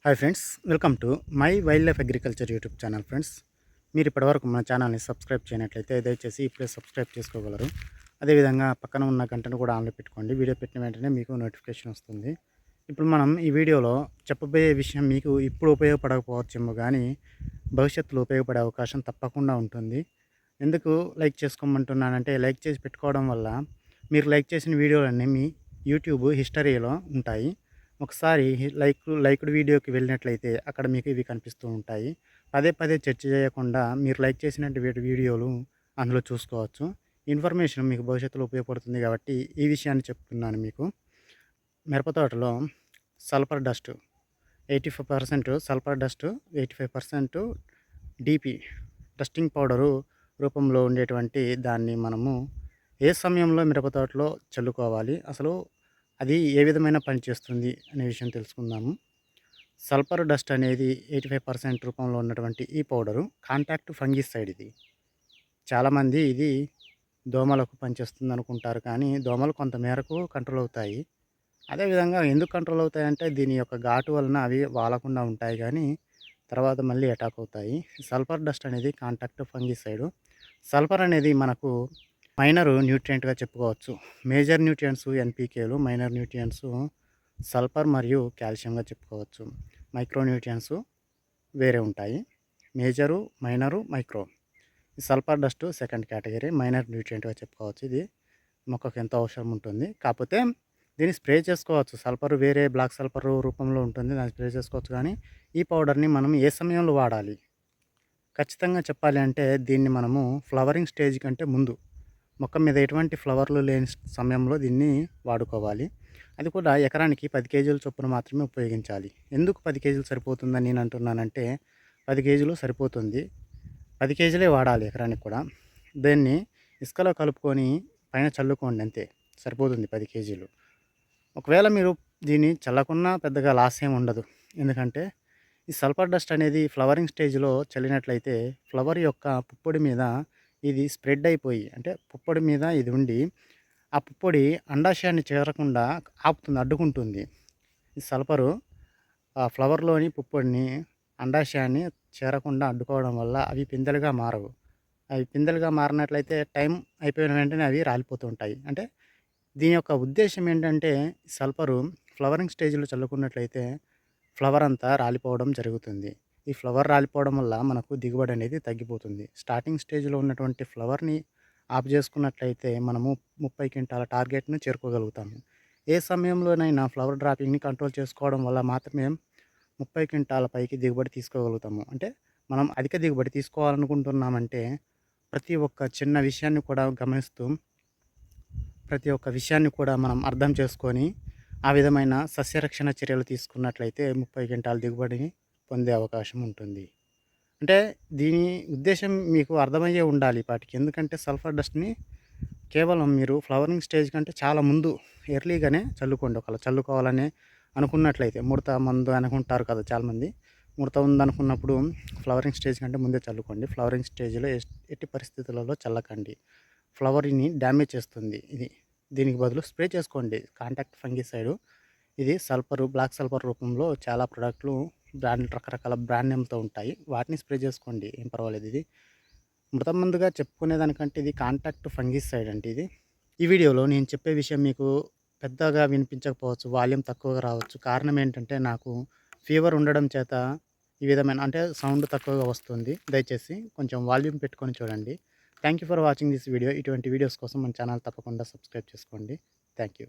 Hi friends, welcome to my wild life agriculture YouTube channel. Friends, మీరు ఇప్పటివరకు మన ఛానల్ని సబ్స్క్రైబ్ చేయనట్లయితే దయచేసి ఇప్పుడే సబ్స్క్రైబ్ చేసుకోగలరు. అదేవిధంగా పక్కన ఉన్న గంటను కూడా ఆన్లో పెట్టుకోండి. వీడియో పెట్టిన వెంటనే మీకు నోటిఫికేషన్ వస్తుంది. ఇప్పుడు మనం ఈ వీడియోలో చెప్పబోయే విషయం మీకు ఇప్పుడు ఉపయోగపడకపోవచ్చేమో కానీ భవిష్యత్తులో ఉపయోగపడే అవకాశం తప్పకుండా ఉంటుంది. ఎందుకు లైక్ చేసుకోమంటున్నానంటే, లైక్ చేసి పెట్టుకోవడం వల్ల మీరు లైక్ చేసిన వీడియోలన్నీ మీ యూట్యూబ్ హిస్టరీలో ఉంటాయి. ఒకసారి లైక్డ్ వీడియోకి వెళ్ళినట్లయితే అక్కడ మీకు ఇవి కనిపిస్తూ ఉంటాయి. పదే పదే చర్చ చేయకుండా మీరు లైక్ చేసినటువంటి వీడియోలు అందులో చూసుకోవచ్చు. ఇన్ఫర్మేషన్ మీకు భవిష్యత్తులో ఉపయోగపడుతుంది కాబట్టి ఈ విషయాన్ని చెప్తున్నాను మీకు. మిరప తోటలో sulphur dust 85% sulphur dust, 85% DP dusting powder రూపంలో ఉండేటువంటి దాన్ని మనము ఏ సమయంలో మిరప తోటలో చల్లుకోవాలి, అసలు అది ఏ విధమైన పని చేస్తుంది అనే విషయం తెలుసుకుందాము. సల్ఫర్ డస్ట్ అనేది 85% రూపంలో ఉన్నటువంటి ఈ పౌడరు కాంటాక్ట్ ఫంగిసైడ్. ఇది చాలామంది ఇది దోమలకు పనిచేస్తుంది అనుకుంటారు, కానీ దోమలు కొంత మేరకు కంట్రోల్ అవుతాయి. అదేవిధంగా ఎందుకు కంట్రోల్ అవుతాయంటే దీని యొక్క ఘాటు వలన అవి వాలకుండా ఉంటాయి, కానీ తర్వాత మళ్ళీ అటాక్ అవుతాయి. సల్ఫర్ డస్ట్ అనేది కాంటాక్ట్ ఫంగిసైడ్. సల్ఫర్ అనేది మనకు మైనర్ న్యూట్రియంట్గా చెప్పుకోవచ్చు. మేజర్ న్యూట్రియంట్స్ ఎన్పికేలు, మైనర్ న్యూట్రియంట్స్ సల్ఫర్ మరియు కాల్షియంగా చెప్పుకోవచ్చు. మైక్రో న్యూట్రియంట్స్ వేరే ఉంటాయి. Major, minor, micro. ఈ sulphur dust second category, minor న్యూట్రియంట్గా చెప్పుకోవచ్చు. ఇది మొక్కకు ఎంతో అవసరం ఉంటుంది. కాకపోతే దీన్ని స్ప్రే చేసుకోవచ్చు. సల్ఫర్ వేరే బ్లాక్ సల్ఫర్ రూపంలో ఉంటుంది, దాన్ని స్ప్రే చేసుకోవచ్చు. కానీ ఈ పౌడర్ని మనం ఏ సమయంలో వాడాలి ఖచ్చితంగా చెప్పాలి అంటే, దీన్ని మనము ఫ్లవరింగ్ స్టేజ్ కంటే ముందు, మొక్క మీద ఎటువంటి ఫ్లవర్లు లేని సమయంలో దీన్ని వాడుకోవాలి. అది కూడా ఎకరానికి 10 కేజీల చొప్పున మాత్రమే ఉపయోగించాలి. ఎందుకు 10 కేజీలు సరిపోతుందని నేను అంటున్నానంటే, 10 కేజీలు సరిపోతుంది. 10 కేజీలే వాడాలి ఎకరానికి కూడా. దీన్ని ఇసుకలో కలుపుకొని పైన చల్లుకోండి, అంతే సరిపోతుంది 10 కేజీలు. ఒకవేళ మీరు దీన్ని చల్లకున్నా పెద్దగా లాస్ ఏమి ఉండదు. ఎందుకంటే ఈ సల్ఫర్ డస్ట్ అనేది ఫ్లవరింగ్ స్టేజ్లో చల్లినట్లయితే ఫ్లవర్ యొక్క పుప్పొడి మీద ఇది స్ప్రెడ్ అయిపోయి, అంటే పుప్పొడి మీద ఇది ఉండి ఆ పుప్పొడి అండాశయాన్ని చేరకుండా ఆపుతుంది, అడ్డుకుంటుంది. ఈ సల్ఫరు ఆ ఫ్లవర్లోని పుప్పొడిని, అండాశయాన్ని చేరకుండా అడ్డుకోవడం వల్ల అవి పిందెలుగా మారవు. అవి పిందెలుగా మారినట్లయితే టైం అయిపోయిన వెంటనే అవి రాలిపోతుంటాయి. అంటే దీని యొక్క ఉద్దేశం ఏంటంటే, సల్ఫరు ఫ్లవరింగ్ స్టేజ్లో చల్లుకున్నట్లయితే ఫ్లవర్ అంతా రాలిపోవడం జరుగుతుంది. ఈ ఫ్లవర్ రాలిపోవడం వల్ల మనకు దిగుబడి అనేది తగ్గిపోతుంది. స్టార్టింగ్ స్టేజ్లో ఉన్నటువంటి ఫ్లవర్ని ఆఫ్ చేసుకున్నట్లయితే మనము 30 క్వింటాల టార్గెట్ను చేరుకోగలుగుతాము. ఏ సమయంలోనైనా ఫ్లవర్ డ్రాపింగ్ని కంట్రోల్ చేసుకోవడం వల్ల మాత్రమే 30 క్వింటాల పైకి దిగుబడి తీసుకోగలుగుతాము. అంటే మనం అధిక దిగుబడి తీసుకోవాలనుకుంటున్నామంటే ప్రతి ఒక్క చిన్న విషయాన్ని కూడా గమనిస్తూ, ప్రతి ఒక్క విషయాన్ని కూడా మనం అర్థం చేసుకొని ఆ విధమైన సస్యరక్షణ చర్యలు తీసుకున్నట్లయితే 30 క్వింటాల దిగుబడిని పొందే అవకాశం ఉంటుంది. అంటే దీని ఉద్దేశం మీకు అర్థమయ్యే ఉండాలి పాటికి. ఎందుకంటే సల్ఫర్ డస్ట్ని కేవలం మీరు ఫ్లవరింగ్ స్టేజ్ కంటే చాలా ముందు ఎర్లీగానే చల్లుకోండి. ఒకవేళ చల్లుకోవాలని అనుకున్నట్లయితే, ముడత మందు అనుకుంటారు కదా చాలామంది, ముడత ఉందనుకున్నప్పుడు ఫ్లవరింగ్ స్టేజ్ కంటే ముందే చల్లుకోండి. ఫ్లవరింగ్ స్టేజ్లో ఎట్టి పరిస్థితులలో చల్లకండి, ఫ్లవర్ని డ్యామేజ్ చేస్తుంది ఇది. దీనికి బదులు స్ప్రే చేసుకోండి కాంటాక్ట్ ఫంగిసైడ్. ఇది సల్ఫరు, బ్లాక్ సల్ఫర్ రూపంలో చాలా ప్రొడక్ట్లు రకరకాల బ్రాండ్ నేమ్తో ఉంటాయి. వాటిని స్ప్రే చేసుకోండి, ఏం పర్వాలేదు. ఇది మృతం మందుగా చెప్పుకునేదానికంటే ఇది కాంటాక్ట్ ఫంగిసైడ్ అంటే ఇది. ఈ వీడియోలో నేను చెప్పే విషయం మీకు పెద్దగా వినిపించకపోవచ్చు, వాల్యూమ్ తక్కువగా రావచ్చు. కారణం ఏంటంటే నాకు ఫీవర్ ఉండడం చేత ఈ విధమైన, అంటే సౌండ్ తక్కువగా వస్తుంది. దయచేసి కొంచెం వాల్యూమ్ పెట్టుకొని చూడండి. Thank you for watching this video. ఇటువంటి వీడియోస్ కోసం మన ఛానల్ తప్పకుండా సబ్స్క్రైబ్ చేసుకోండి. Thank you.